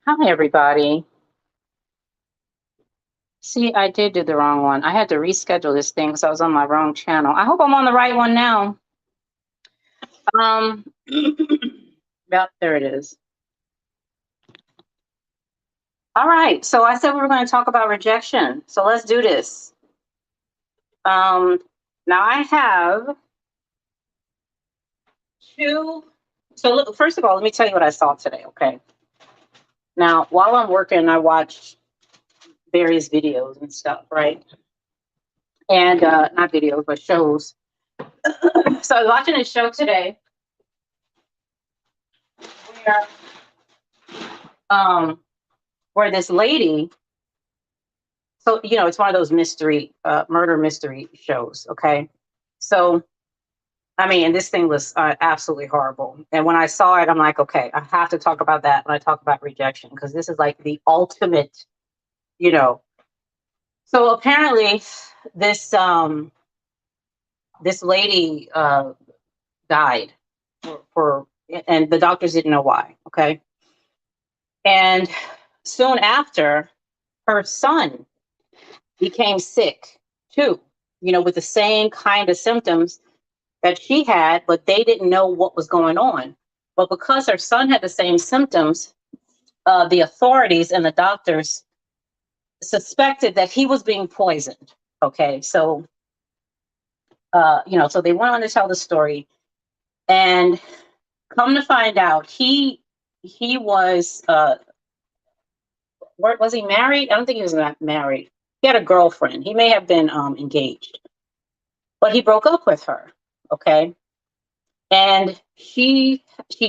Hi, everybody. See, I did do the wrong one. I had to reschedule this thing because I was on my wrong channel. I hope I'm on the right one now. Um, About there it is. All right. So I said we were going to talk about rejection. So let's do this. Um, Now I have two. So look, first of all, let me tell you what I saw today. Okay. Now, while I'm working, I watch various videos and stuff, right? And not videos, but shows. So I was watching a show today where um where this lady, so it's one of those mystery murder mystery shows. Okay, so I mean, this thing was absolutely horrible, and when I saw it, I'm like, okay, I have to talk about that when I talk about rejection, because this is like the ultimate, you know so apparently this this lady died for and the doctors didn't know why. Okay, and soon after, her son became sick too, with the same kind of symptoms that she had, but they didn't know what was going on. But because her son had the same symptoms, the authorities and the doctors suspected that he was being poisoned. Okay, so so they went on to tell the story, and come to find out, he was was he married? I don't think he was not married. He had a girlfriend. He may have been engaged, but he broke up with her. Okay, and she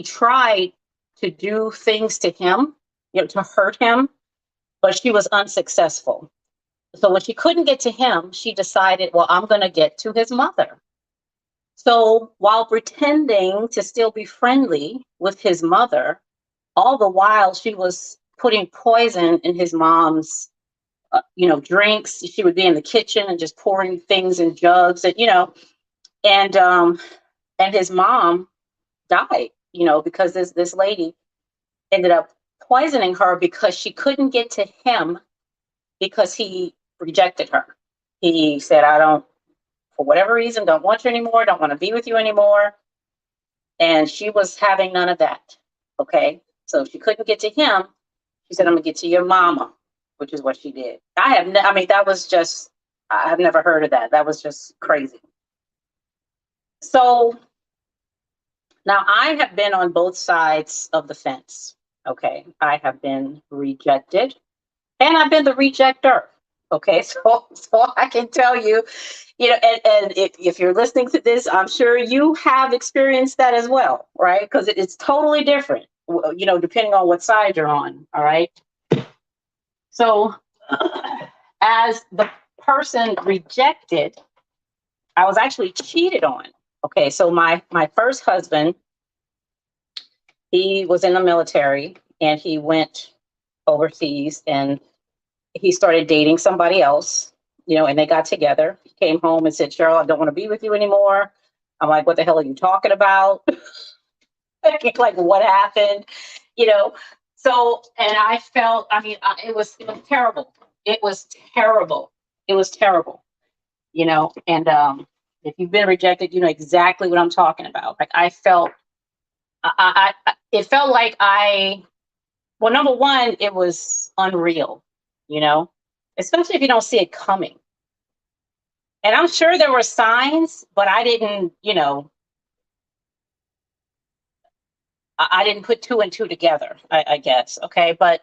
tried to do things to him, to hurt him, but she was unsuccessful. So when she couldn't get to him, she decided, well, I'm going to get to his mother. So while pretending to still be friendly with his mother, all the while she was putting poison in his mom's drinks. She would be in the kitchen and just pouring things in jugs, and and his mom died, because this lady ended up poisoning her because she couldn't get to him because he rejected her. He said, I don't, for whatever reason, don't want you anymore, don't want to be with you anymore. And she was having none of that. Okay. So if she couldn't get to him, she said, I'm going to get to your mama, which is what she did. I mean, that was just, I've never heard of that. That was just crazy. So now I have been on both sides of the fence. Okay. I have been rejected and I've been the rejecter. Okay. So I can tell you, and if you're listening to this, I'm sure you have experienced that as well, right? Because it's totally different, depending on what side you're on. All right. So as the person rejected, I was actually cheated on. Okay. So my first husband, he was in the military and he went overseas and he started dating somebody else, and they got together. He came home and said, Cheryl, I don't want to be with you anymore. I'm like, what the hell are you talking about? Like, what happened? You know? So, and I felt, I mean, it was terrible. It was terrible. It was terrible, and if you've been rejected, you know exactly what I'm talking about. Like, I felt, it felt like well, number one, it was unreal, you know, especially if you don't see it coming. And I'm sure there were signs, but I didn't, I didn't put two and two together, I guess. Okay. But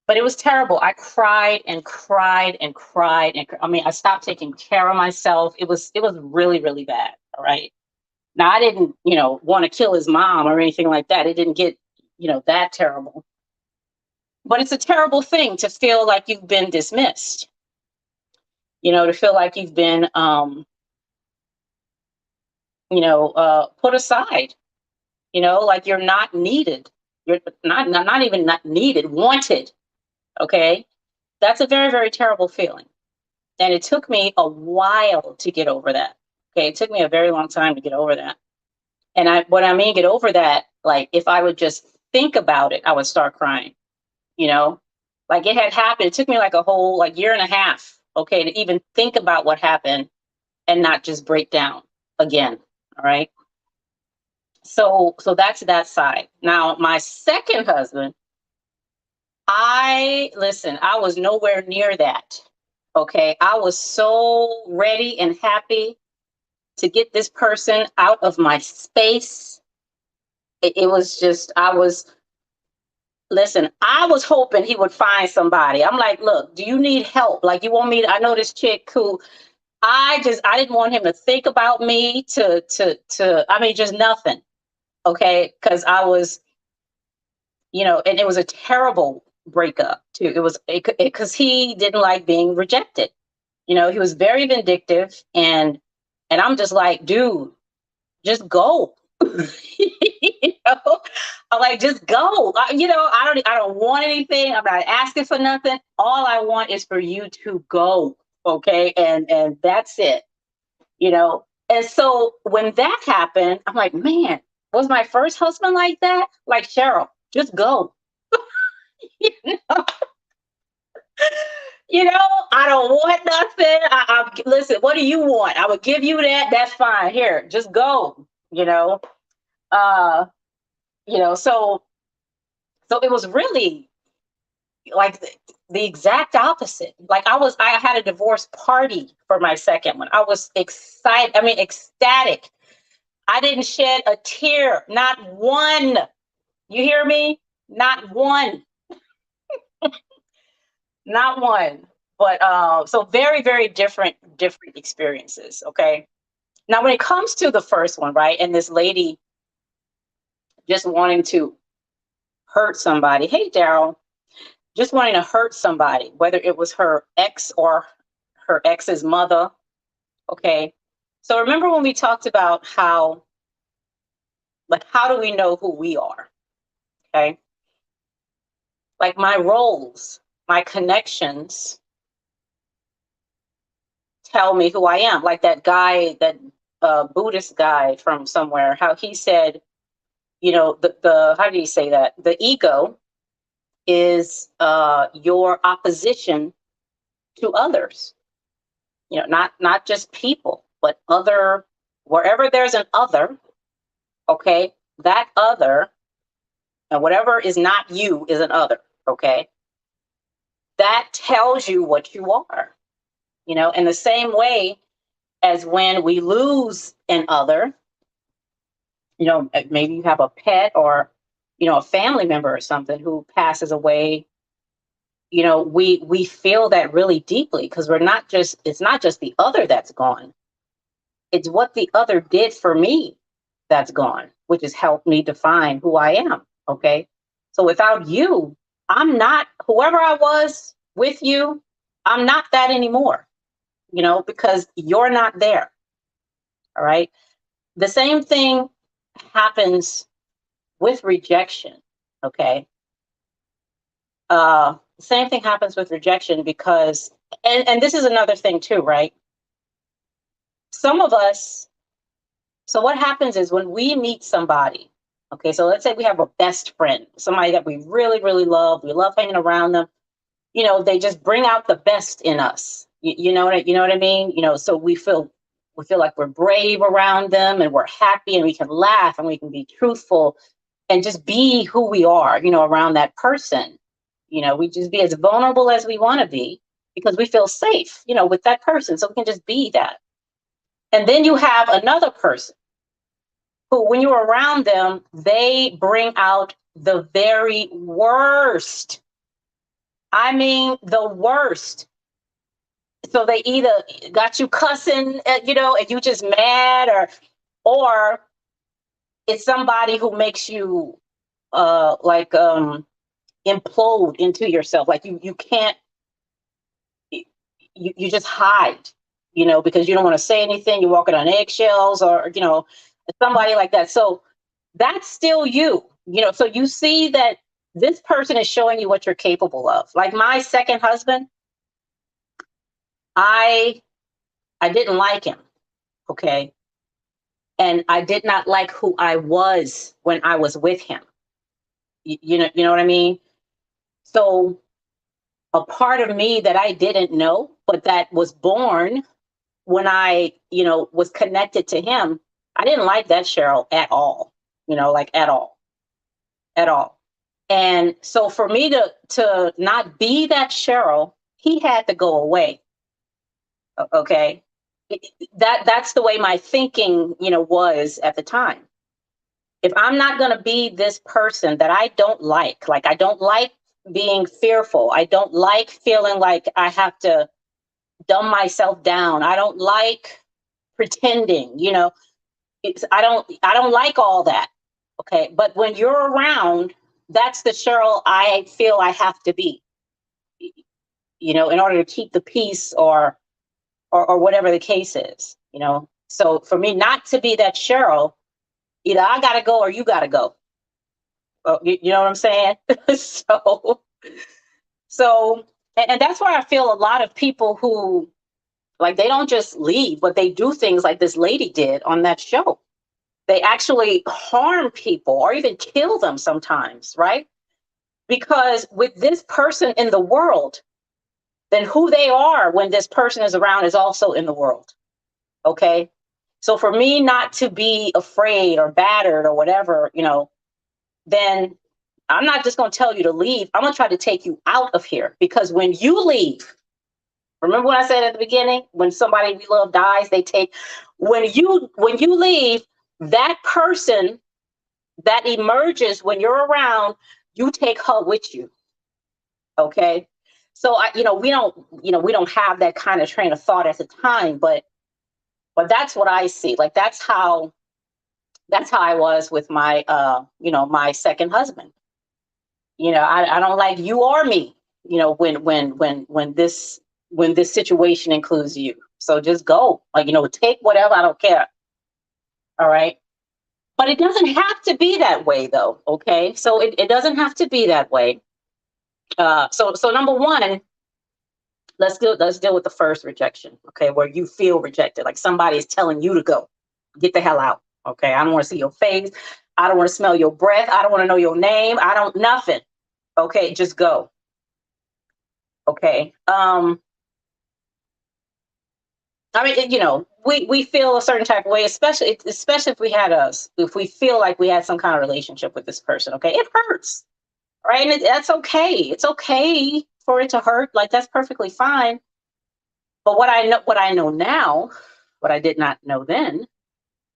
it was terrible. I cried and cried and cried. I mean, I stopped taking care of myself. It was really, really bad. All right. Now I didn't, want to kill his mom or anything like that. It didn't get, that terrible. But it's a terrible thing to feel like you've been dismissed, to feel like you've been, put aside, like you're not needed. You're not even not needed, wanted. Okay. That's a very, very terrible feeling. And it took me a while to get over that. Okay. It took me a very long time to get over that. And what I mean, get over that, like if I would just think about it, I would start crying. you know, like it had happened. It took me like a whole like year and a half, okay, to even think about what happened and not just break down again. All right. So that's that side. Now, my second husband, I was nowhere near that. Okay. I was so ready and happy to get this person out of my space. It was just, listen, I was hoping he would find somebody. I'm like, look, do you need help? Like, you want me to, I know this chick who I didn't want him to think about me I mean, just nothing. Okay. Cause I was, and it was a terrible breakup too. It was, cause he didn't like being rejected. He was very vindictive and I'm just like, dude, just go. you know, I'm like, just go. I don't want anything. I'm not asking for nothing. All I want is for you to go. Okay. And that's it, And so when that happened, I'm like, man, was my first husband like that? Like, Cheryl, just go. you know, you know, I don't want nothing. Listen, what do you want? I would give you that. That's fine. Here, just go, you know. Uh, so it was really like the exact opposite. Like I had a divorce party for my second one. I was excited. I mean, ecstatic. I didn't shed a tear, not one. You hear me? Not one, not one. But so very, very different experiences. Okay. Now, when it comes to the first one, right, and this lady just wanting to hurt somebody. Hey, Daryl, just wanting to hurt somebody, whether it was her ex or her ex's mother. Okay. So remember when we talked about how do we know who we are? Okay. Like my roles, my connections tell me who I am. Like that guy, that Buddhist guy from somewhere, how he said, how did he say that? The ego is your opposition to others. Not just people, but other, wherever there's an other, okay, that other, and whatever is not you is an other, okay? That tells you what you are, in the same way as when we lose an other, maybe you have a pet or, a family member or something who passes away, we feel that really deeply because it's not just the other that's gone. It's what the other did for me that's gone, which has helped me define who I am. Okay. So without you, I'm not whoever I was with you. I'm not that anymore, because you're not there. All right. The same thing happens with rejection. Okay. Same thing happens with rejection because, and this is another thing too, right? Some of us, so what happens is when we meet somebody, okay, so let's say we have a best friend, somebody that we really, really love, we love hanging around them, they just bring out the best in us. You know what I mean? So we feel like we're brave around them and we're happy and we can laugh and we can be truthful and just be who we are, around that person. We just be as vulnerable as we want to be because we feel safe, with that person. So we can just be that. And then you have another person who, when you're around them, they bring out the very worst. I mean, the worst. So they either got you cussing, and you just mad, or it's somebody who makes you implode into yourself. Like you can't, you just hide, because you don't want to say anything. You're walking on eggshells, or somebody like that. So that's still you, so you see that this person is showing you what you're capable of. Like my second husband, I didn't like him, okay? And I did not like who I was when I was with him. You know what I mean? So a part of me that I didn't know, but that was born when I, was connected to him, I didn't like that Cheryl at all, like at all. And so for me to not be that Cheryl, he had to go away. Okay. That's the way my thinking, was at the time. If I'm not going to be this person that I don't like I don't like being fearful. I don't like feeling like I have to dumb myself down. I don't like pretending, I don't like all that. Okay. But when you're around, that's the Cheryl I feel I have to be, in order to keep the peace or whatever the case is, So for me not to be that Cheryl, either I gotta go or you gotta go. You know what I'm saying? so so and that's why I feel a lot of people who, like, they don't just leave, but they do things like this lady did on that show. They actually harm people or even kill them sometimes, right? Because with this person in the world, then who they are when this person is around is also in the world. Okay. So for me not to be afraid or battered or whatever, then I'm not just going to tell you to leave. I'm going to try to take you out of here, because when you leave, remember what I said at the beginning, when somebody we love dies, when you leave, that person that emerges when you're around, you take her with you. Okay. So we don't have that kind of train of thought at the time, but that's what I see. Like that's how I was with my my second husband. I don't like you or me, when this situation includes you. So just go. Like, take whatever, I don't care. All right. But it doesn't have to be that way though. Okay. So it doesn't have to be that way. So number one, let's deal with the first rejection. Okay, where you feel rejected, like somebody is telling you to go, get the hell out. Okay, I don't want to see your face. I don't want to smell your breath. I don't want to know your name. I don't nothing. Okay, just go. Okay. I mean, we feel a certain type of way, especially if we feel like we had some kind of relationship with this person. Okay, it hurts, right? And that's okay. It's okay for it to hurt. Like, that's perfectly fine. But what I know now, what I did not know then,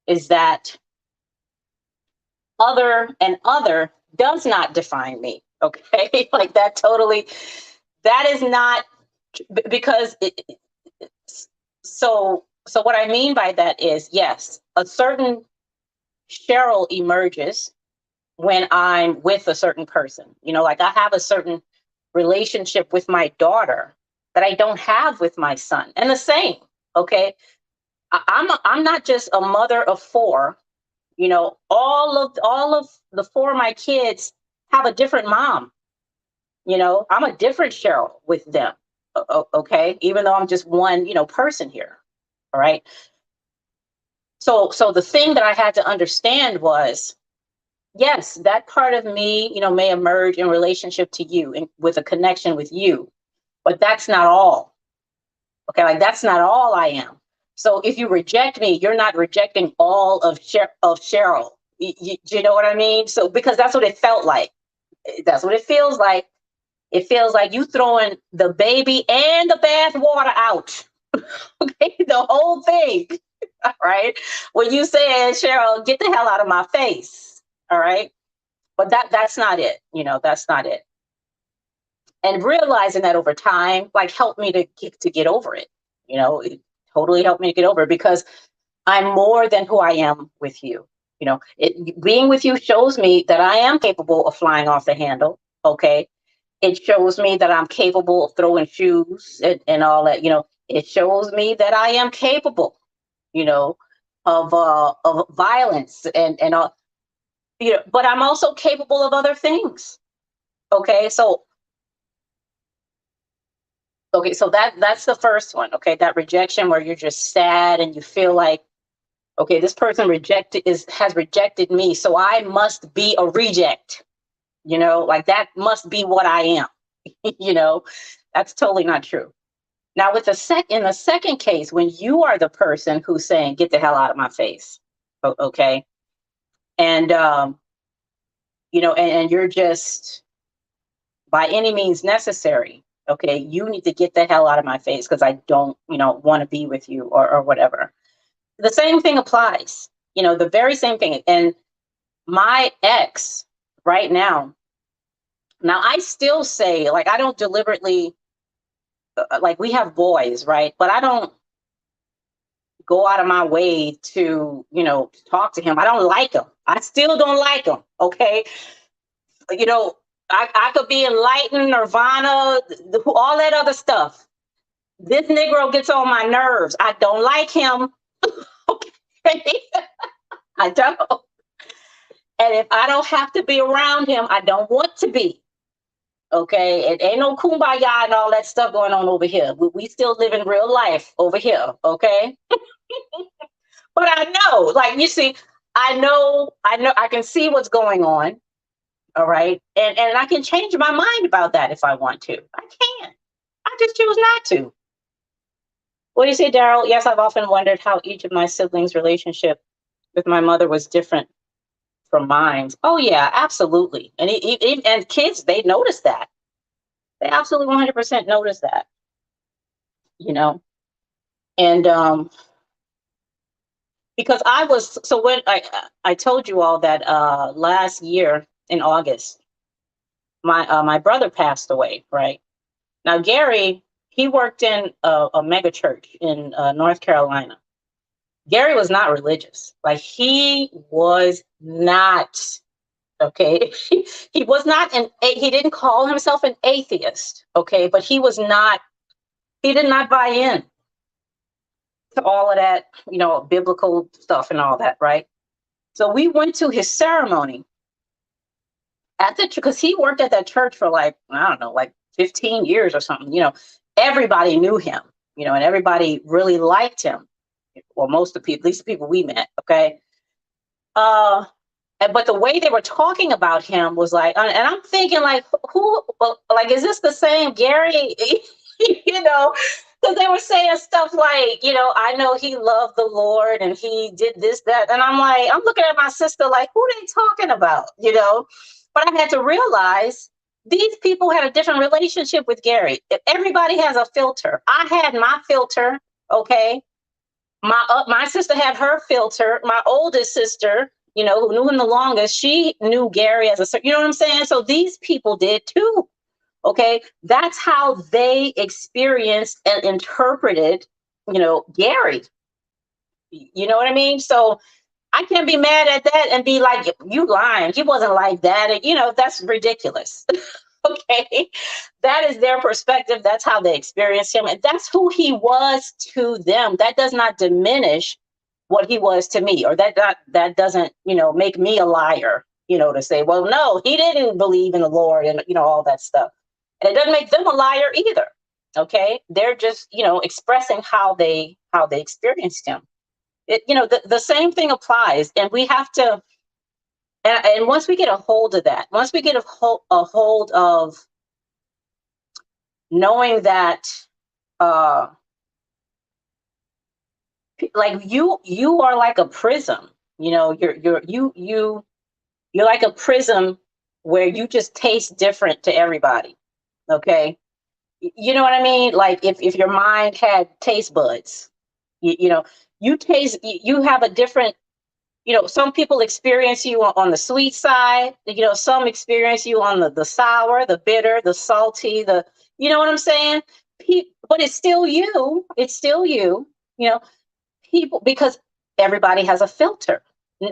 is that other does not define me. Okay, like that totally. That is not because so what I mean by that is, yes, a certain Cheryl emerges when I'm with a certain person. Like, I have a certain relationship with my daughter that I don't have with my son, and the same. Okay, I'm not just a mother of four. All of the four of my kids have a different mom. I'm a different Cheryl with them. Okay, even though I'm just one, person here. All right. So the thing that I had to understand was, yes, that part of me, may emerge in relationship to you and with a connection with you, but that's not all. Okay, like, that's not all I am. So if you reject me, you're not rejecting all of Cheryl. You know what I mean? So, because that's what it felt like. That's what it feels like. It feels like you throwing the baby and the bath water out. Okay, the whole thing. All right. When you said, Cheryl, get the hell out of my face. All right. But that's not it. That's not it. And realizing that over time, like, helped me to get over it. It totally helped me to get over it, because I'm more than who I am with you. Being with you shows me that I am capable of flying off the handle. Okay. It shows me that I'm capable of throwing shoes and all that. It shows me that I am capable, you know, of violence and all. But I'm also capable of other things. Okay. So that's the first one. Okay. That rejection where you're just sad and you feel like, okay, this person has rejected me, so I must be a reject. Like, that must be what I am. you know, that's totally not true. Now, with in the second case, when you are the person who's saying, "Get the hell out of my face," okay, and and you're just by any means necessary, okay, you need to get the hell out of my face because I don't, want to be with you or whatever. The same thing applies, the very same thing. And my ex right now I still say, like, I don't deliberately, like, we have boys, right? But I don't go out of my way to, talk to him. I don't like him. I still don't like him. Okay. You know, I could be enlightened, nirvana, all that other stuff. This Negro gets on my nerves. I don't like him. Okay. I don't. And if I don't have to be around him, I don't want to be. Okay. It ain't no kumbaya and all that stuff going on over here. We still live in real life over here. Okay. But I know, like, you see, I know, I can see what's going on. All right. And I can change my mind about that if I want to. I can. I just choose not to. What do you say, Daryl? Yes, I've often wondered how each of my siblings' relationship with my mother was different from mine. Oh yeah, absolutely. And and kids, they notice that. They absolutely 100% notice that. You know, and because I was so when I told you all that last year in August, my brother passed away. Right now, Gary, he worked in a mega church in North Carolina. Gary was not religious. Like, he was not. Okay, he was not he didn't call himself an atheist. Okay, but he was not. He did not buy in to all of that, biblical stuff and all that, right? So we went to his ceremony at the because he worked at that church for, like, I don't know, like 15 years or something. Everybody knew him. And everybody really liked him. Well, most of the people, at least the people we met. Okay. Uh, but the way they were talking about him was like, and I'm thinking, like, who, like, is this the same Gary? you know, because they were saying stuff like, I know he loved the Lord and he did this, that. And I'm like, I'm looking at my sister like, who are they talking about? But I had to realize these people had a different relationship with Gary. Everybody has a filter. I had my filter. Okay. My sister had her filter. My oldest sister, who knew him the longest, she knew Gary as a, you know what I'm saying? So these people did too. Okay. That's how they experienced and interpreted, Gary. You know what I mean? So I can't be mad at that and be like, you lying. He wasn't like that. And, that's ridiculous. Okay. That is their perspective. That's how they experience him. And that's who he was to them. That does not diminish what he was to me, or that doesn't, make me a liar, to say, well, no, he didn't believe in the Lord and, all that stuff. And it doesn't make them a liar either. Okay. They're just, expressing how they experienced him. The same thing applies. And we have to, and once we get a hold of that, once we get a hold of knowing that, uh, like, you are like a prism, you're like a prism where you just taste different to everybody. Okay. You know what I mean? Like, if your mind had taste buds, you taste, you have a different, some people experience you on the sweet side, some experience you on the sour, the bitter, the salty, you know what I'm saying? But it's still you. It's still you, you know, people, because everybody has a filter.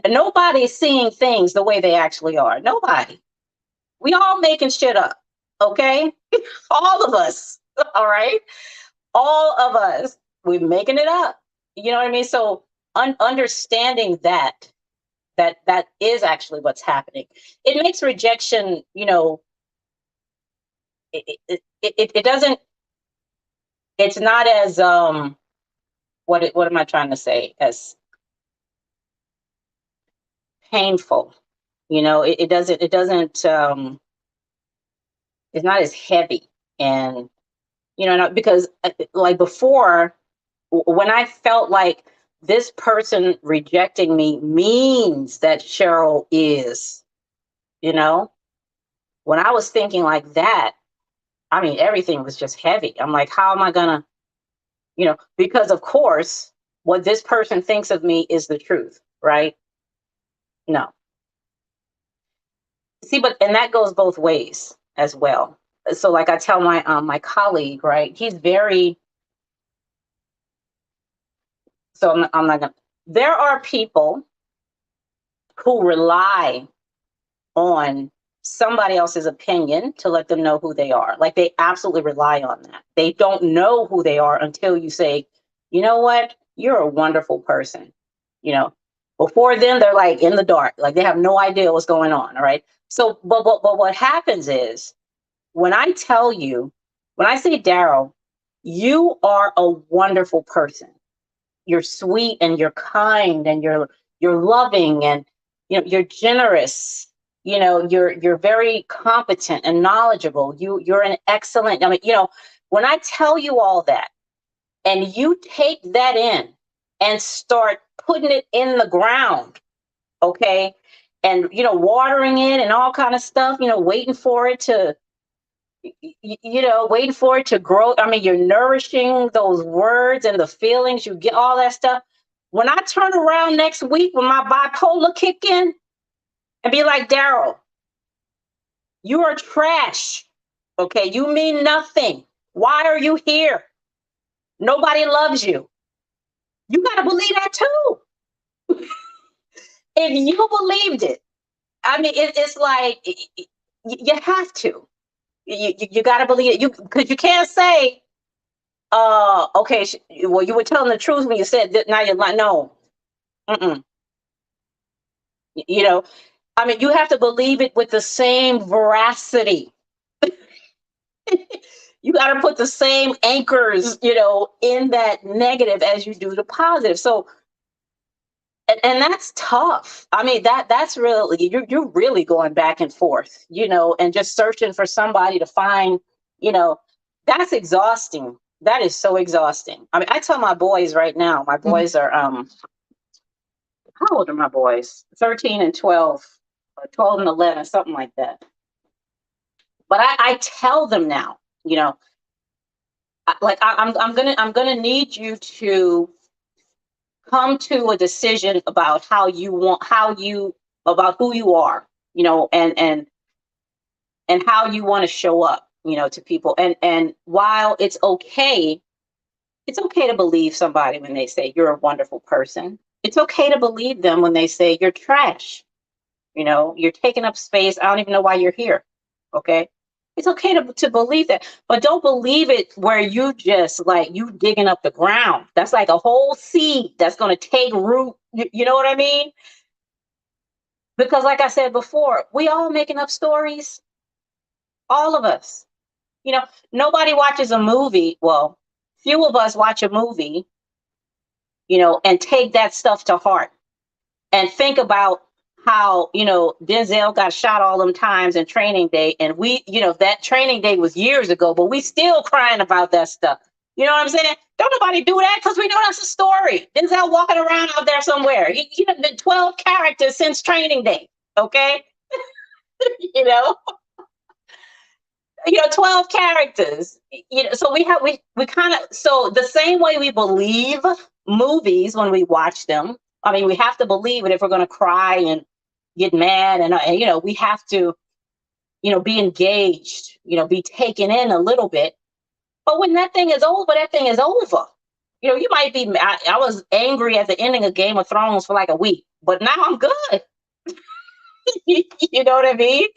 Nobody's seeing things the way they actually are. Nobody. We all making shit up. Okay. All of us. All right. All of us. We're making it up. You know what I mean? So understanding that is actually what's happening. It makes rejection, it doesn't, it's not as, what am I trying to say? As painful, it doesn't, it's not as heavy. And, because like before, when I felt like this person rejecting me means that Cheryl is, you know, when I was thinking like that, I mean, everything was just heavy. I'm like, how am I gonna, because of course, what this person thinks of me is the truth, right? No. See, but and that goes both ways as well. So like I tell my colleague, right? He's very so I'm not gonna there are people who rely on somebody else's opinion to let them know who they are. Like they absolutely rely on that. They don't know who they are until you say, you know what, you're a wonderful person. You know, before then they're like in the dark, like they have no idea what's going on. All right. So, but what happens is when I tell you, when I say, Daryl, you are a wonderful person. You're sweet and you're kind and you're loving and you're generous. You're very competent and knowledgeable. You're an excellent. I mean, when I tell you all that and you take that in and start putting it in the ground, okay, and watering it and all kind of stuff, waiting for it to waiting for it to grow. I mean, you're nourishing those words and the feelings, you get all that stuff. When I turn around next week when my bipolar kick in and be like, Daryl, you are trash. Okay, you mean nothing. Why are you here? Nobody loves you. You got to believe that too. If you believed it, I mean, it's like you have to. You got to believe it. Because you can't say, okay, well, you were telling the truth when you said that. Now you're like, no, mm-mm. You know, I mean, you have to believe it with the same veracity. You got to put the same anchors, in that negative as you do the positive. So, and that's tough. I mean, that's really you're really going back and forth, and just searching for somebody to find, you know, that's exhausting. That is so exhausting. I mean, I tell my boys right now, my boys are how old are my boys? 13 and 12, or 12 and 11, something like that. But I tell them now, I'm gonna need you to come to a decision about about who you are, and how you want to show up, to people. And while it's okay to believe somebody when they say you're a wonderful person. It's okay to believe them when they say you're trash. You're taking up space. I don't even know why you're here. Okay. It's okay to believe that, but don't believe it where you just like you digging up the ground. That's like a whole seed that's going to take root. You know what I mean? Because like I said before, we all making up stories. All of us. Nobody watches a movie. Well, few of us watch a movie, and take that stuff to heart and think about how Denzel got shot all them times in Training Day, and we that Training Day was years ago, but we still crying about that stuff. You know what I'm saying? Don't nobody do that because we know that's a story. Denzel walking around out there somewhere. He done been 12 characters since Training Day. Okay, you know 12 characters. So we kind of, so the same way we believe movies when we watch them. I mean, we have to believe it if we're going to cry and get mad, and we have to be engaged, be taken in a little bit. But when that thing is over, that thing is over. You might be, I was angry at the ending of Game of Thrones for like a week, but now I'm good. You know what I mean?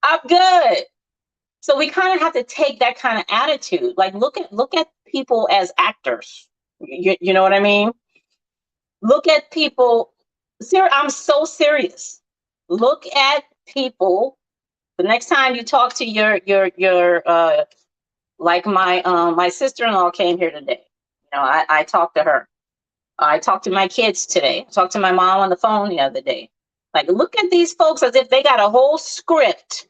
I'm good. So we kind of have to take that kind of attitude. Like look at people as actors. You know what I mean? Look at people. I'm so serious. Look at people. The next time you talk to your like my sister-in-law came here today. I talked to her. I talked to my kids today. I talked to my mom on the phone the other day. Like, look at these folks as if they got a whole script.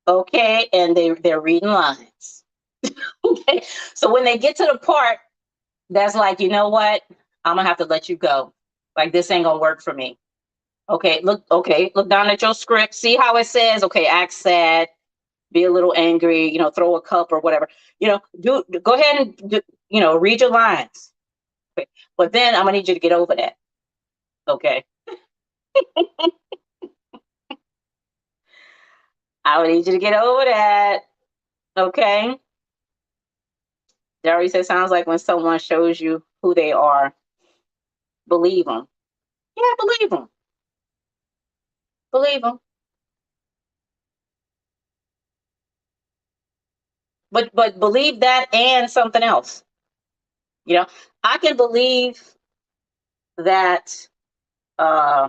Okay, and they're reading lines. Okay, so when they get to the part that's like, you know what, I'm gonna have to let you go. Like this ain't gonna work for me. Okay, look down at your script. See how it says, okay, act sad, be a little angry, throw a cup or whatever. Go ahead and read your lines. Okay. But then I'm gonna need you to get over that. Okay. I would need you to get over that. Okay. Jerry said, sounds like when someone shows you who they are, believe them. Yeah, believe them. Believe them. But believe that and something else. You know, I can believe that uh,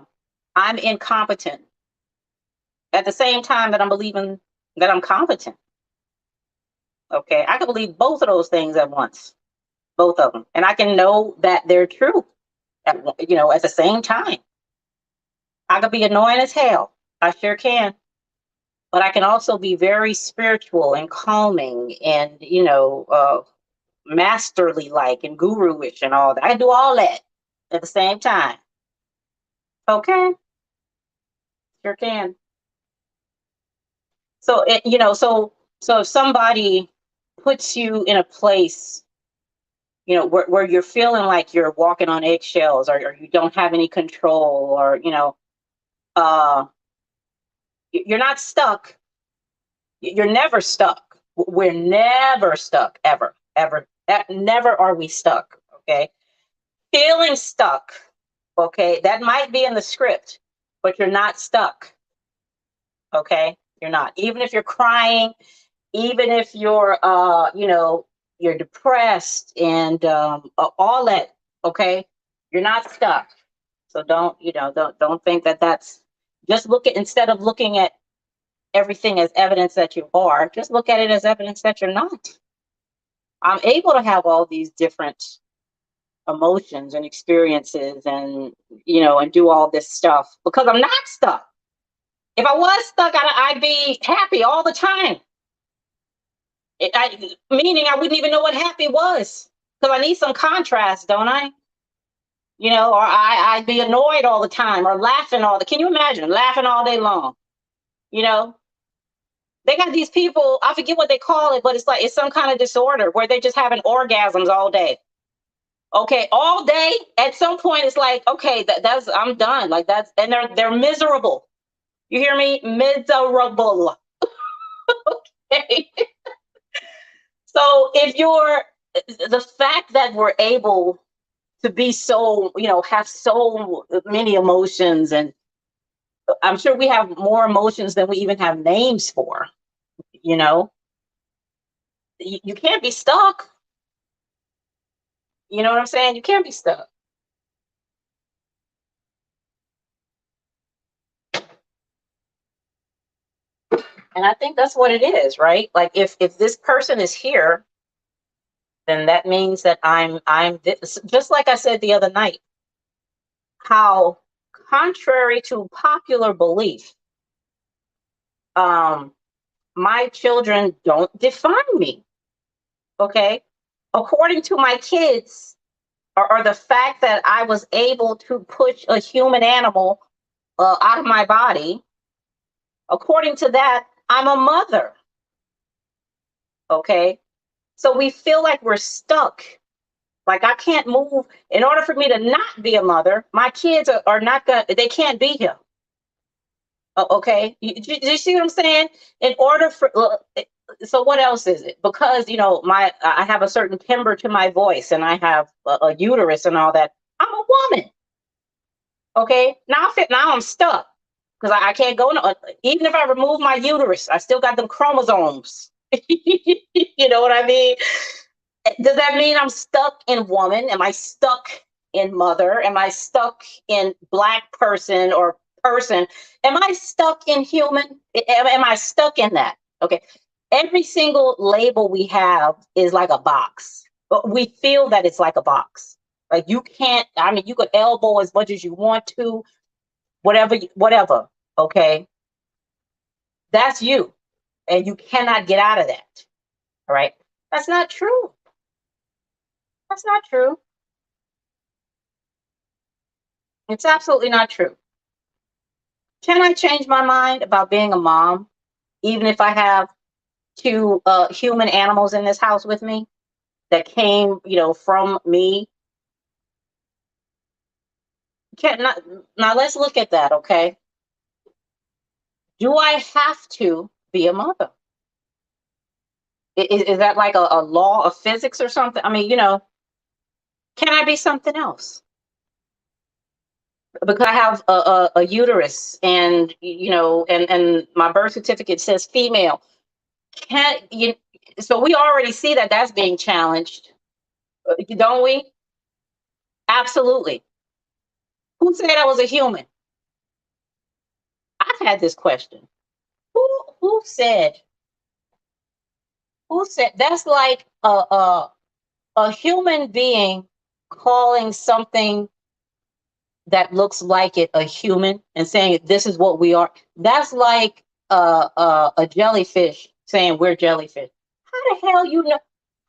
I'm incompetent at the same time that I'm believing that I'm competent. Okay, I can believe both of those things at once, both of them, and I can know that they're true at the same time. I could be annoying as hell. I sure can. But I can also be very spiritual and calming and, masterly like and guru-ish and all that. I can do all that at the same time. Okay, sure can. So, so if somebody puts you in a place, where you're feeling like you're walking on eggshells or you don't have any control or, uh, you're not stuck. You're never stuck. We're never stuck, ever, ever. Never are we stuck. Okay. Feeling stuck. Okay. That might be in the script, but you're not stuck. Okay. You're not. Even if you're crying, even if you're depressed and all that. Okay. You're not stuck. So don't think that that's just look at instead of looking at everything as evidence that you are, just look at it as evidence that you're not. I'm able to have all these different emotions and experiences and do all this stuff because I'm not stuck. If I was stuck, I'd be happy all the time. Meaning I wouldn't even know what happy was because I need some contrast, don't I? Or I'd be annoyed all the time or laughing can you imagine laughing all day long? You know, they got these people, I forget what they call it, but it's like it's some kind of disorder where they're just having orgasms all day. Okay, all day. At some point, it's like, okay, that's I'm done. Like that's and they're miserable. You hear me? Miserable. Okay. So if you're the fact that we're able to be so, have so many emotions, and I'm sure we have more emotions than we even have names for, you know, you can't be stuck. You know what I'm saying? You can't be stuck. And I think that's what it is, right? Like if this person is here, then that means that I'm this. Just like I said the other night, how contrary to popular belief, um, my children don't define me. Okay, according to my kids, or the fact that I was able to push a human animal out of my body, according to that, I'm a mother. Okay, so we feel like we're stuck. Like I can't move. In order for me to not be a mother, my kids are not gonna. They can't be here. Okay, you see what I'm saying? In order for so what else is it? Because my I have a certain timbre to my voice, and I have a uterus and all that. I'm a woman. Okay, now I'm stuck because I can't go. Even if I remove my uterus, I still got them chromosomes. You know what I mean? Does that mean I'm stuck in woman? Am I stuck in mother? Am I stuck in black person or person? Am I stuck in human? Am I stuck in that? Okay. Every single label we have is like a box, but we feel that it's like a box. Like you can't, I mean, you could elbow as much as you want to, whatever. Okay. That's you. and you cannot get out of that. All right. That's not true. That's not true. It's absolutely not true. Can I change my mind about being a mom, even if I have two human animals in this house with me that came, from me? Can not now let's look at that, okay? Do I have to be a mother? Is that like a law of physics or something? I mean, can I be something else? Because I have a uterus, and and my birth certificate says female. Can you? So we already see that that's being challenged, don't we? Absolutely. Who said I was a human? I've had this question. Who said? Who said that's like a human being calling something that looks like it a human and saying this is what we are? That's like a jellyfish saying we're jellyfish. How the hell you know?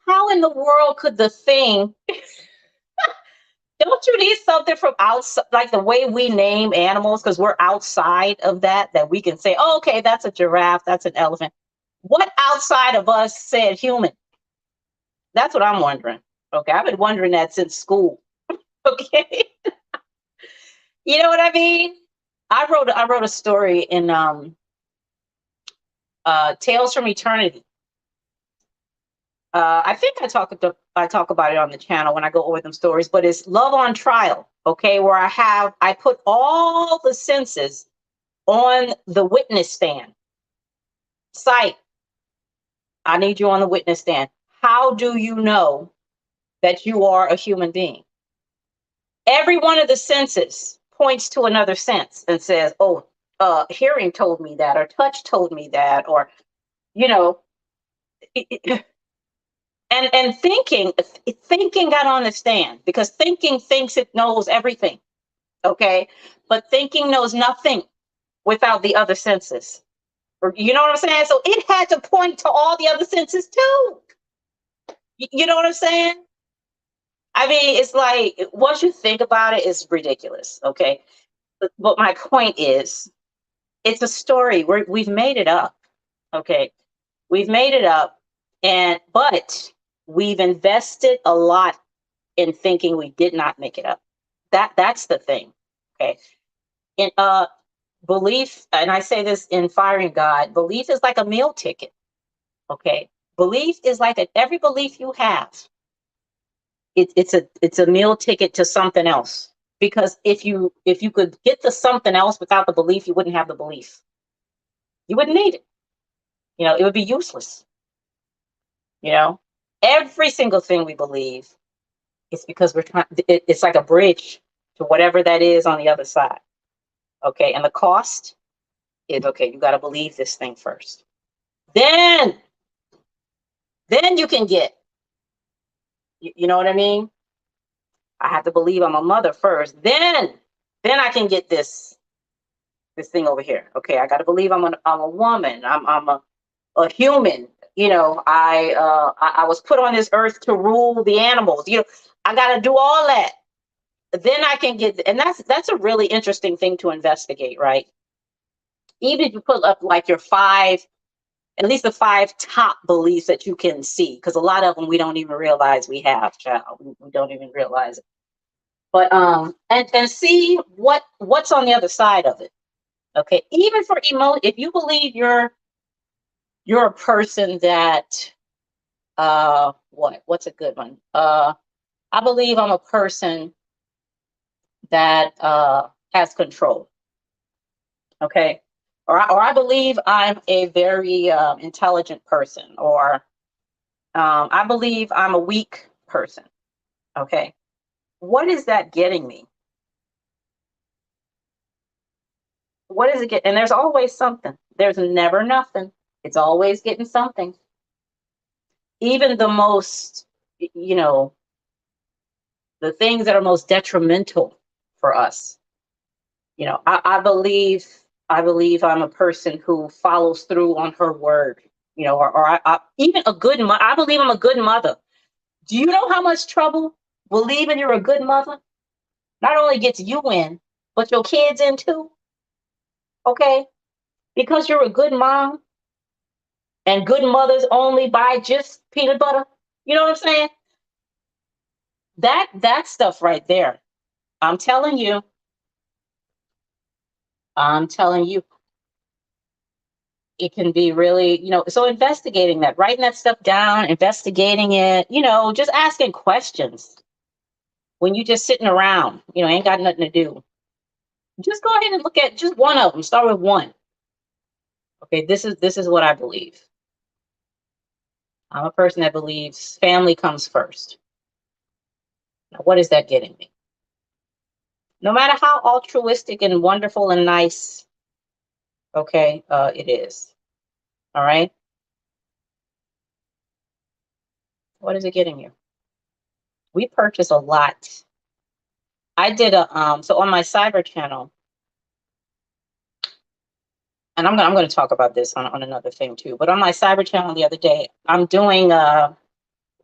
How in the world could the thing? Don't you need something from outside, like the way we name animals, because we're outside of that we can say, oh, okay, that's a giraffe, that's an elephant. What outside of us said human? That's what I'm wondering. Okay, I've been wondering that since school. Okay, you know what I mean? I wrote a story in Tales from Eternity. I think I talk about it on the channel when I go over them stories, but it's Love on Trial. Okay, where I put all the senses on the witness stand. Sight, I need you on the witness stand. How do you know that you are a human being? Every one of the senses points to another sense and says, oh, hearing told me that, or touch told me that, or, you know, and thinking got on the stand, because thinking thinks it knows everything. Okay. But thinking knows nothing without the other senses. You know what I'm saying? So it had to point to all the other senses too. You know what I'm saying? I mean, it's like once you think about it, it's ridiculous. Okay. But my point is, it's a story. We've made it up. Okay. We've made it up. But we've invested a lot in thinking we did not make it up. That's the thing. Okay. In belief, and I say this in Firing God, belief is like a meal ticket. Okay. Belief is like every belief you have. It's a meal ticket to something else. Because if you could get to something else without the belief, you wouldn't have the belief. You wouldn't need it. It would be useless. You know, every single thing we believe is because we're trying. It's like a bridge to whatever that is on the other side. Okay, and the cost is okay. You got to believe this thing first. Then you can get. You know what I mean? I have to believe I'm a mother first. Then I can get this thing over here. Okay, I got to believe I'm a woman. I'm a human. I was put on this earth to rule the animals. I got to do all that. Then I can get, and that's a really interesting thing to investigate, right? Even if you put up like your five, at least the five top beliefs that you can see, because a lot of them we don't even realize we have, child. We don't even realize it. But and see what's on the other side of it. Okay, even for if you believe you're a person that what's a good one? I believe I'm a person that has control. Okay, or I believe I'm a very intelligent person, or I believe I'm a weak person. Okay, what is that getting me? What is it get? And there's always something. There's never nothing. It's always getting something. Even the most, you know, the things that are most detrimental for us. I believe I believe I'm a person who follows through on her word, or even a good mother. I believe I'm a good mother. Do you know how much trouble believing you're a good mother not only gets you in, but your kids in too? Okay? Because you're a good mom and good mothers only buy just peanut butter. You know what I'm saying? That stuff right there. I'm telling you, I'm telling you, it can be really, so investigating that, writing that stuff down, investigating it, just asking questions when you just sitting around, ain't got nothing to do. Just go ahead and look at just one of them. Start with one. Okay, this is what I believe. I'm a person that believes family comes first. Now, what is that getting me? No matter how altruistic and wonderful and nice, okay, it is. All right. What is it getting you? We purchase a lot. I did so on my cyber channel, and I'm gonna talk about this on another thing too. But on my cyber channel the other day, I'm doing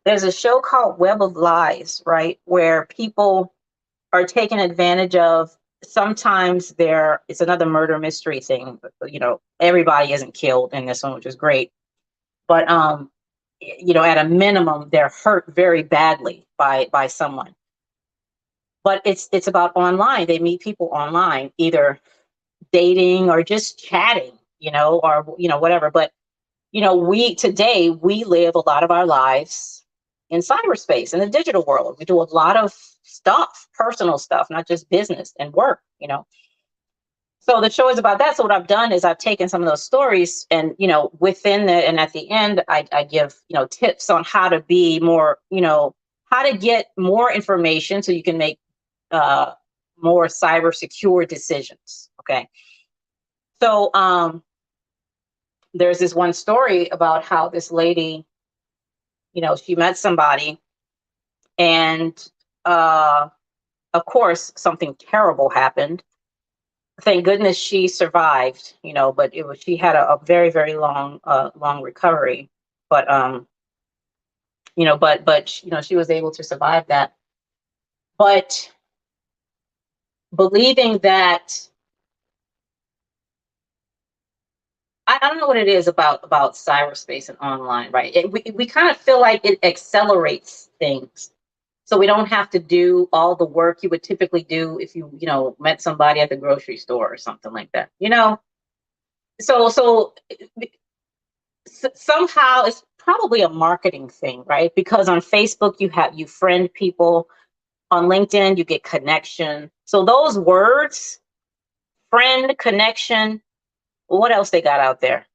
there's a show called Web of Lies, right? Where people are taken advantage of. Sometimes it's another murder mystery thing. Everybody isn't killed in this one, which is great. But at a minimum, they're hurt very badly by someone. But it's about online. They meet people online, either dating or just chatting, or whatever. But we live a lot of our lives in cyberspace, in the digital world. We do a lot of stuff, personal stuff, not just business and work. So the show is about that. So what I've done is I've taken some of those stories and, within it, and at the end, I give, tips on how to be more, how to get more information so you can make uh, more cyber secure decisions. Okay. So there's this one story about how this lady, she met somebody, and of course something terrible happened. Thank goodness she survived, but she had a very, very long recovery. But she was able to survive that. But believing that, I don't know what it is about cyberspace and online, right? We kind of feel like it accelerates things, so we don't have to do all the work you would typically do if you met somebody at the grocery store or something like that. So somehow it's probably a marketing thing, right? Because on Facebook you friend people, on LinkedIn you get connection. So those words, friend, connection, what else they got out there?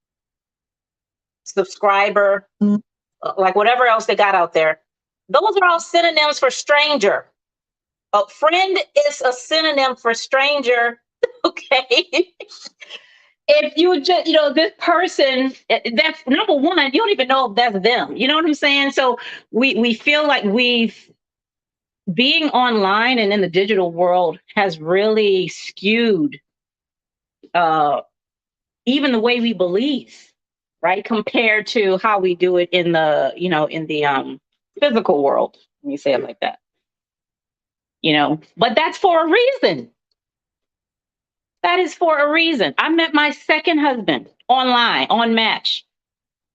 Subscriber, like whatever else they got out there. Those are all synonyms for stranger. A friend is a synonym for stranger. Okay. If you just, this person, that's number one, you don't even know if that's them. You know what I'm saying? So we feel like being online and in the digital world has really skewed uh, even the way we believe, right? Compared to how we do it in the physical world. Let me say it like that. But that's for a reason. That is for a reason. I met my second husband online, on Match.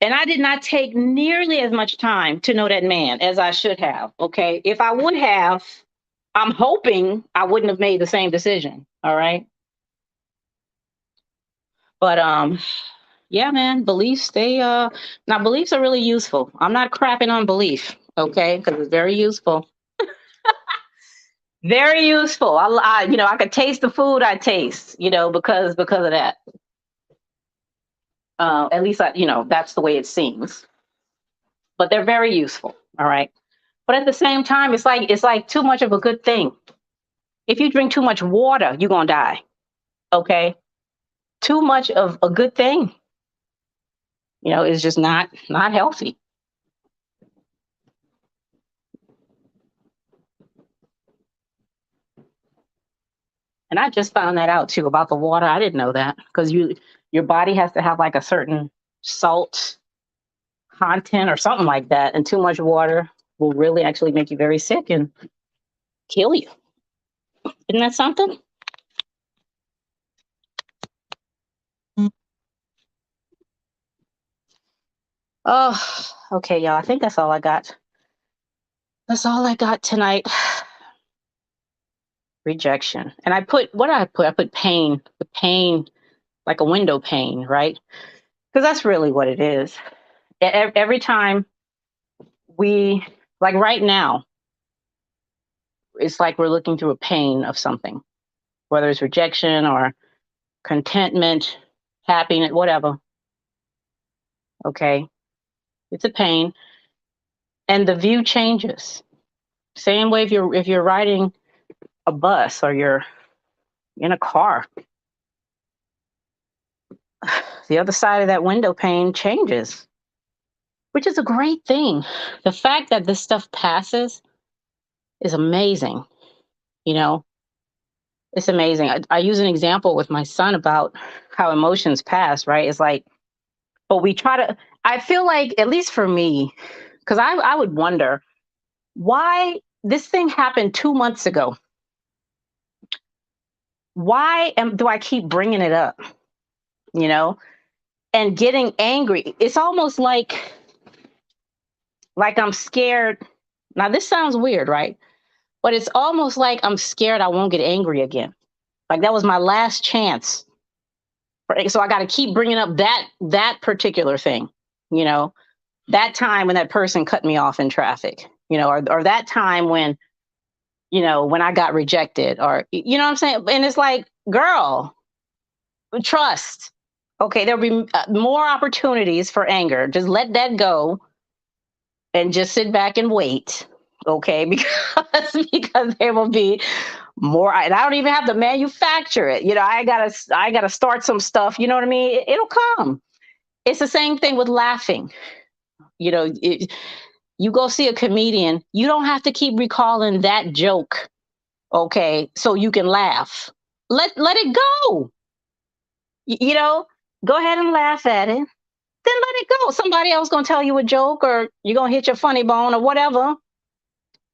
And I did not take nearly as much time to know that man as I should have. Okay. If I would have, I'm hoping I wouldn't have made the same decision. All right. But yeah, man, beliefs, now beliefs are really useful. I'm not crapping on belief, okay, because it's very useful. Very useful. I could taste the food I taste, because of that. At least that's the way it seems. But they're very useful. All right. But at the same time, it's like too much of a good thing. If you drink too much water, you're gonna die. Okay. Too much of a good thing, is just not healthy. And I just found that out too about the water. I didn't know that because your body has to have like a certain salt content or something like that, and too much water will really actually make you very sick and kill you. Isn't that something? Oh, okay, y'all. I think that's all I got. That's all I got tonight. Rejection. And I put what I put. I put pain. The pain, like a window pane, right? Because that's really what it is. Every time we, like right now, it's like we're looking through a pane of something, whether it's rejection or contentment, happiness, whatever. Okay, it's a pain, and the view changes. Same way if you're riding a bus or you're in a car, the other side of that window pane changes, which is a great thing. The fact that this stuff passes is amazing. You know, it's amazing. I use an example with my son about how emotions pass, right? It's like, but we try to, I feel like, at least for me, because I would wonder why this thing happened 2 months ago. Why do I keep bringing it up, you know, and getting angry? It's almost like I'm scared. Now, this sounds weird, right? But it's almost like I'm scared I won't get angry again. Like that was my last chance. So I got to keep bringing up that particular thing, you know, that time when that person cut me off in traffic, you know, or that time when, you know, when I got rejected, or, you know what I'm saying? And it's like, girl, trust. Okay, there'll be more opportunities for anger. Just let that go and just sit back and wait. Okay, because there will be more, and I don't even have to manufacture it. You know, I gotta start some stuff. You know what I mean? It'll come. It's the same thing with laughing. You know, you go see a comedian, you don't have to keep recalling that joke, okay, so you can laugh. Let it go. You know, go ahead and laugh at it. Then let it go. Somebody else gonna tell you a joke, or you're gonna hit your funny bone, or whatever.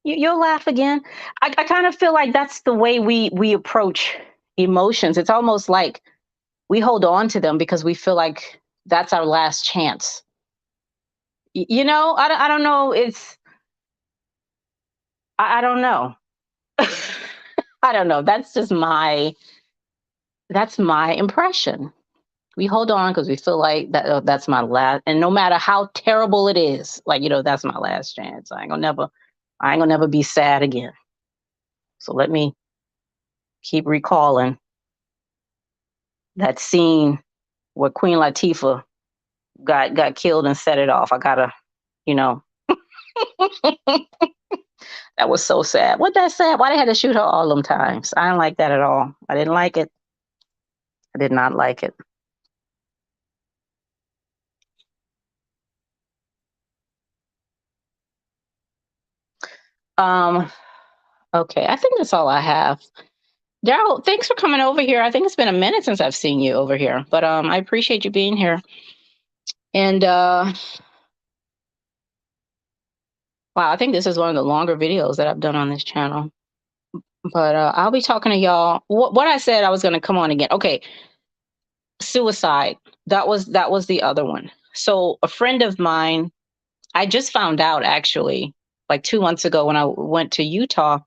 You'll laugh again. I kind of feel like that's the way we approach emotions. It's almost like we hold on to them because we feel like that's our last chance. You know, I don't know. I don't know. I don't know. That's my impression. We hold on because we feel like that's my last, and no matter how terrible it is, like, you know, that's my last chance. I ain't gonna never be sad again. So let me keep recalling that scene where Queen Latifah got killed and set it off. I gotta, you know, that was so sad. What that sad? Why they had to shoot her all them times? I didn't like that at all. I didn't like it. I did not like it. Um, okay, I think that's all I have. Daryl, thanks for coming over here. I think it's been a minute since I've seen you over here, but I appreciate you being here. And wow, I think this is one of the longer videos that I've done on this channel. But I'll be talking to y'all. What I said I was going to come on again. Okay, suicide. That was the other one. So a friend of mine, I just found out actually like 2 months ago when I went to Utah,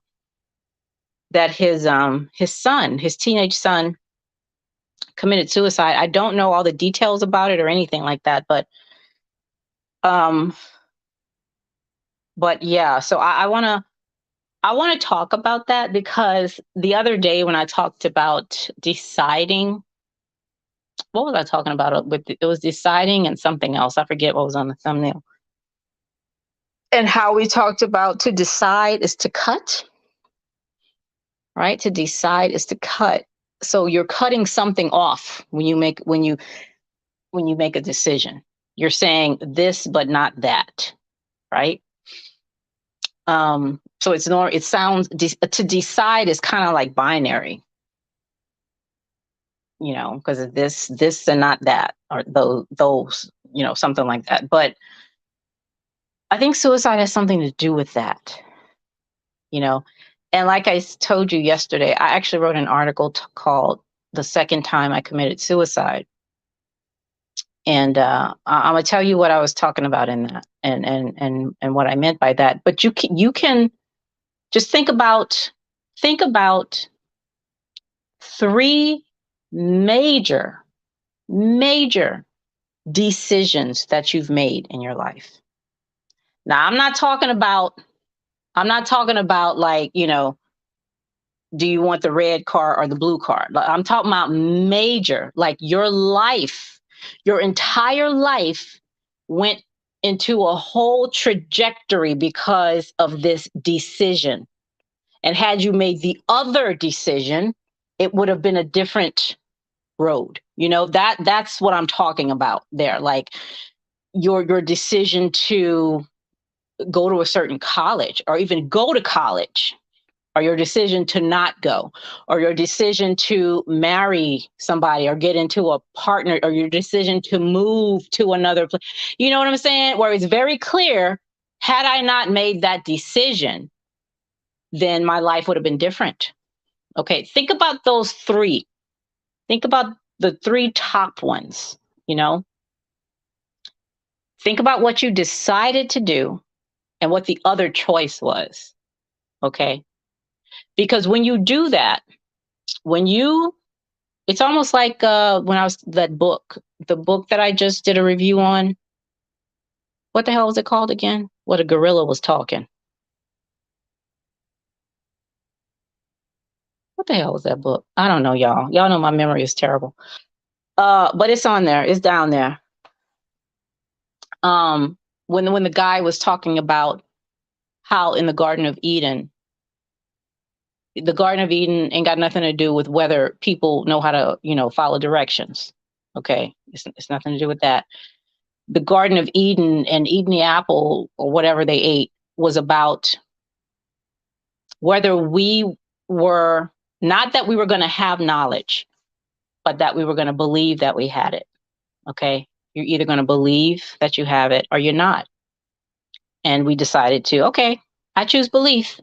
that his son, his teenage son, committed suicide. I don't know all the details about it or anything like that, um but yeah, so I want to talk about that because the other day when I talked about deciding, what was I talking about? It was deciding and something else. I forget what was on the thumbnail. And how we talked about to decide is to cut, right? To decide is to cut. So you're cutting something off when you make a decision. You're saying this but not that, right? So it sounds to decide is kind of like binary. because of this and not that, or those, something like that. But I think suicide has something to do with that, you know. And like I told you yesterday, I actually wrote an article called "The Second Time I Committed Suicide." And I'm gonna tell you what I was talking about in that, and what I meant by that. But you can just think about three major major decisions that you've made in your life. Now, I'm not talking about like, do you want the red car or the blue car? Like, I'm talking about major, like your life, your entire life went into a whole trajectory because of this decision. And had you made the other decision, it would have been a different road. That's what I'm talking about there. Like your decision to go to a certain college, or even go to college, or your decision to not go, or your decision to marry somebody or get into a partner, or your decision to move to another place. You know what I'm saying? Where it's very clear, had I not made that decision, then my life would have been different. Okay, think about those three. Think about the three top ones, you know? Think about what you decided to do and what the other choice was. Okay? Because when you do that, it's almost like when I was the book that I just did a review on. What the hell was it called again? What a gorilla was talking. What the hell was that book? I don't know, y'all. Y'all know my memory is terrible. But it's on there. It's down there. When the guy was talking about how in the Garden of Eden ain't got nothing to do with whether people know how to, follow directions. Okay, it's nothing to do with that. The Garden of Eden and eating the apple or whatever they ate was about whether we were, not that we were going to have knowledge, but that we were going to believe that we had it. Okay, you're either going to believe that you have it or you're not. And we decided to, okay, I choose belief.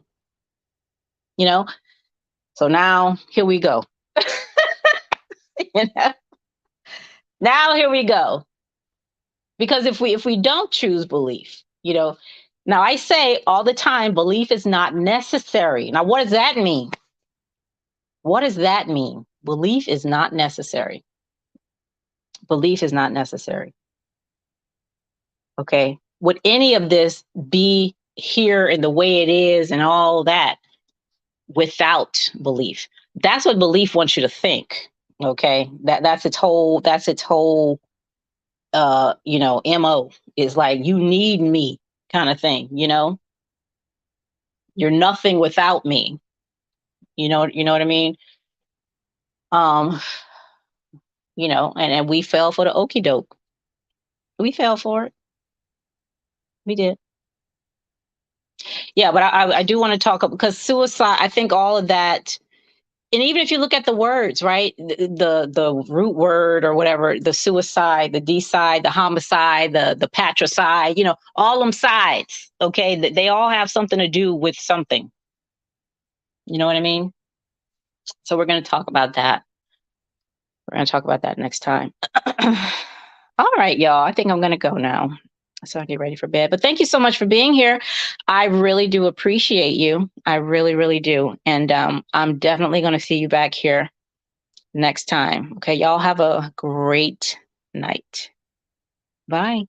So now here we go. You know? Now here we go. Because if we don't choose belief, now I say all the time, belief is not necessary. Now, what does that mean? What does that mean? Belief is not necessary. Belief is not necessary. Okay. Would any of this be here in the way it is and all that without belief? That's what belief wants you to think. Okay. That's its whole MO, is like, you need me kind of thing, You're nothing without me. You know what I mean? And we fell for the okie doke. We fell for it. We did. Yeah, but I do want to talk because suicide, I think all of that, and even if you look at the words, right, the root word or whatever, the suicide, the decide, the homicide, the patricide, all them sides, okay, they all have something to do with something. You know what I mean? So we're going to talk about that. We're going to talk about that next time. All right, y'all. I think I'm going to go now. So I get ready for bed. But thank you so much for being here. I really do appreciate you. I really, really do. And I'm definitely going to see you back here next time. Okay, y'all have a great night. Bye.